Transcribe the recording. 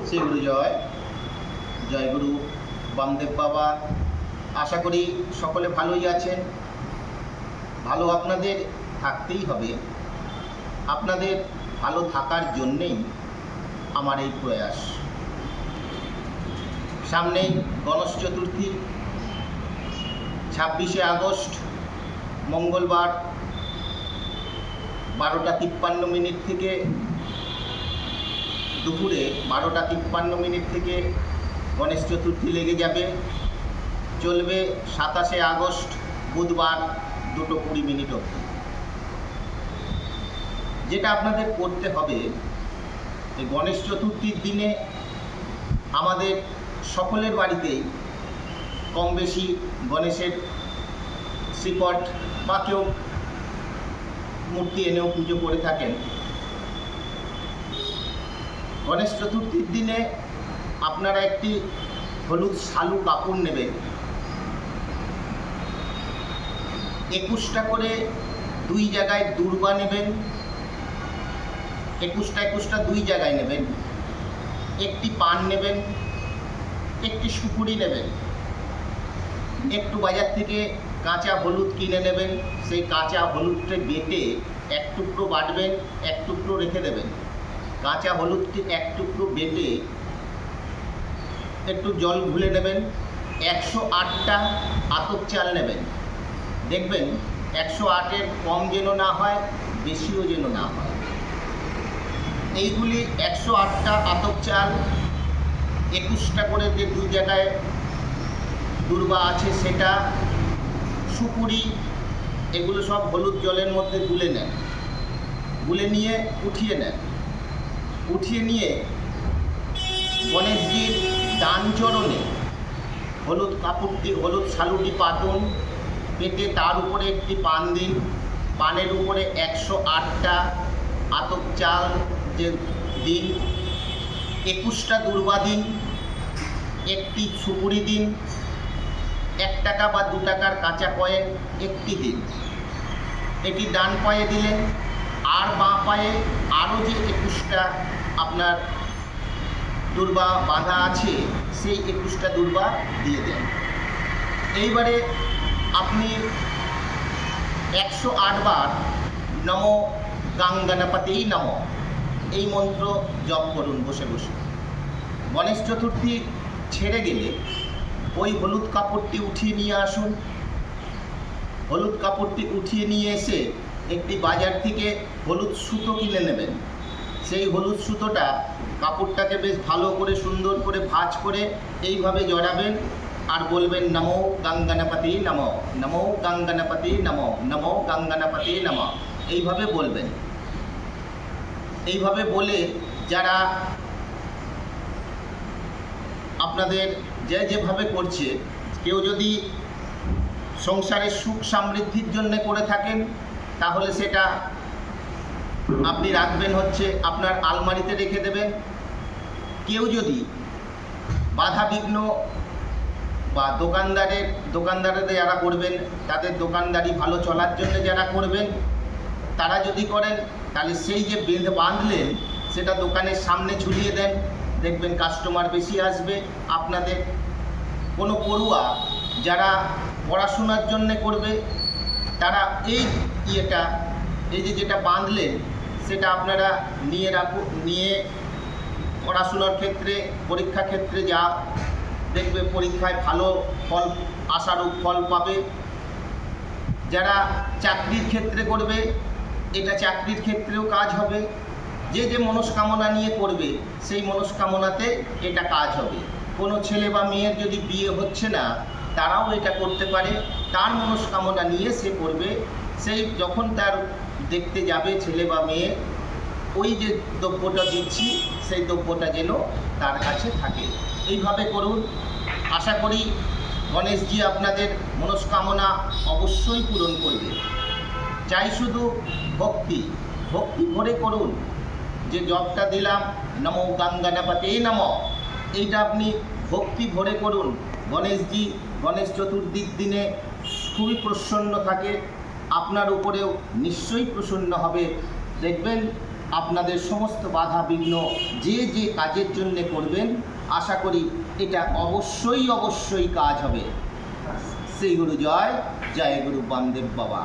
শ্রী গুরু জয় জয় গুরু বামদেব বাবা। আশা করি সকলে ভালোই আছেন। ভালো আপনাদের থাকতেই হবে। আপনাদের ভালো থাকার জন্যেই আমার এই প্রয়াস। সামনেই গণেশ চতুর্থী, 26শে আগস্ট মঙ্গলবার 12:53 থেকে দুপুরে 12:53 থেকে গণেশ চতুর্থী লেগে যাবে। চলবে 27শে আগস্ট বুধবার 2:20 অবধি। যেটা আপনাদের করতে হবে, এই গণেশ চতুর্থীর দিনে আমাদের সকলের বাড়িতেই কম বেশি গণেশের শ্রীপট বা কেউ মূর্তি এনেও পুজো করে থাকেন। গণেশ চতুর্থীর দিনে আপনারা একটি হলুদ শালু কাপড় নেবেন। 21টা করে 2 জায়গায় দূর্বা নেবেন। 21টা 2 জায়গায় নেবেন। একটি পান নেবেন, একটি সুপুরি নেবেন, একটু বাজার থেকে কাঁচা হলুদ কিনে নেবেন। সেই কাঁচা হলুদটা বেটে 1 টুকরো বাটবেন, 1 টুকরো রেখে দেবেন। কাঁচা হলুদটি 1 টুকরো বেটে একটু জল ঘুলে নেবেন। 108টা আতপ চাল নেবেন। দেখবেন 108-এর কম যেন না হয়, বেশিও যেন না হয়। এইগুলি 108টা আতপ চাল, 21টা করে যে 2 জায়গায় দূর্বা আছে সেটা, সুপুরি, এগুলো সব হলুদ জলের মধ্যে গুলে নেন। গুলে নিয়ে উঠিয়ে নেন। উঠিয়ে নিয়ে গণেশজির ডান চরণে হলুদ কাপড়টি, হলুদ শালুটি পাতুন, পেতে তার উপরে একটি পান দিন। পানের উপরে 108টা আতপ চাল যে দিন, 21টা দূর্বা দিন, একটি সুপুরি দিন, 1 টাকা বা 2 টাকার কাঁচা কয়েন একটি দিন। এটি ডান পায়ে দিলেন। আর বাঁ পায়ে আরও যে 21টা আপনার দূর্বা বাঁধা আছে, সেই 21টা দূর্বা দিয়ে দেন। এইবারে আপনি 108 বার নমো গঙ্গণপতি নমঃ এই মন্ত্র জপ করুন বসে বসে। গণেশ চতুর্থী ছেড়ে গেলে ওই হলুদ কাপড়টি উঠিয়ে নিয়ে আসুন। হলুদ কাপড়টি উঠিয়ে নিয়ে এসে একটি বাজার থেকে হলুদ সুতো কিনে নেবেন। সেই হলুদ সুতোটা কাপড়টাকে বেশ ভালো করে সুন্দর করে ভাঁজ করে এইভাবে জড়াবেন আর বলবেন নমো গঙ্গণপতি নমঃ, নমো গঙ্গণপতি নমঃ, নমো গঙ্গণপতি নমঃ, এইভাবে বলবেন। এইভাবে বলে যারা আপনাদের যেভাবে করছে, কেউ যদি সংসারের সুখ সমৃদ্ধির জন্য করে থাকেন, তাহলে সেটা আপনি রাখবেন হচ্ছে আপনার আলমারিতে রেখে দেবেন। কেউ যদি বাধা বিঘ্ন বা দোকানদারের যারা করবেন, তাদের দোকানদারি ভালো চলার জন্য যারা করবেন, তারা যদি করেন, তাহলে সেই যে বাঁধলেন সেটা দোকানের সামনে ঝুলিয়ে দেন। দেখবেন কাস্টমার বেশি আসবে। আপনাদের কোনো পড়ুয়া যারা পড়াশোনার জন্য করবে, তারা এই যেটা বাঁধলেন সেটা আপনারা নিয়ে রাখুন। নিয়ে পড়াশোনার ক্ষেত্রে, পরীক্ষা ক্ষেত্রে যা দেখবে পরীক্ষায় ভালো ফল, আশারূপ ফল পাবে। যারা চাকরির ক্ষেত্রে করবে, এটা চাকরির ক্ষেত্রেও কাজ হবে। যে মনস্কামনা নিয়ে করবে, সেই মনস্কামনাতে এটা কাজ হবে। কোনো ছেলে বা মেয়ের যদি বিয়ে হচ্ছে না, তারাও এটা করতে পারে। তার মনস্কামনা নিয়ে সে করবে। সেই যখন তার দেখতে যাবে ছেলে বা মেয়ে, ওই যে দ্রব্যটা দিচ্ছি সেই দ্রব্যটা যেন তার কাছে থাকে। এইভাবে করুন। আশা করি গণেশজি আপনাদের মনস্কামনা অবশ্যই পূরণ করবে। চাই শুধু ভক্তি ভরে করুন। যে জপটা দিলাম নমো গঙ্গণপতি নমঃ, এইটা আপনি ভক্তি ভরে করুন। গণেশজি গণেশ চতুর্থীর দিনে খুবই প্রসন্ন থাকে। আপনার উপরেও নিশ্চয়ই প্রসন্ন হবে। দেখবেন আপনাদের সমস্ত বাধা বিঘ্ন যে যে কাজের জন্য করবেন, আশা করি এটা অবশ্যই কাজ হবে। শ্রী গুরু জয়, জয় গুরু বামদেব বাবা।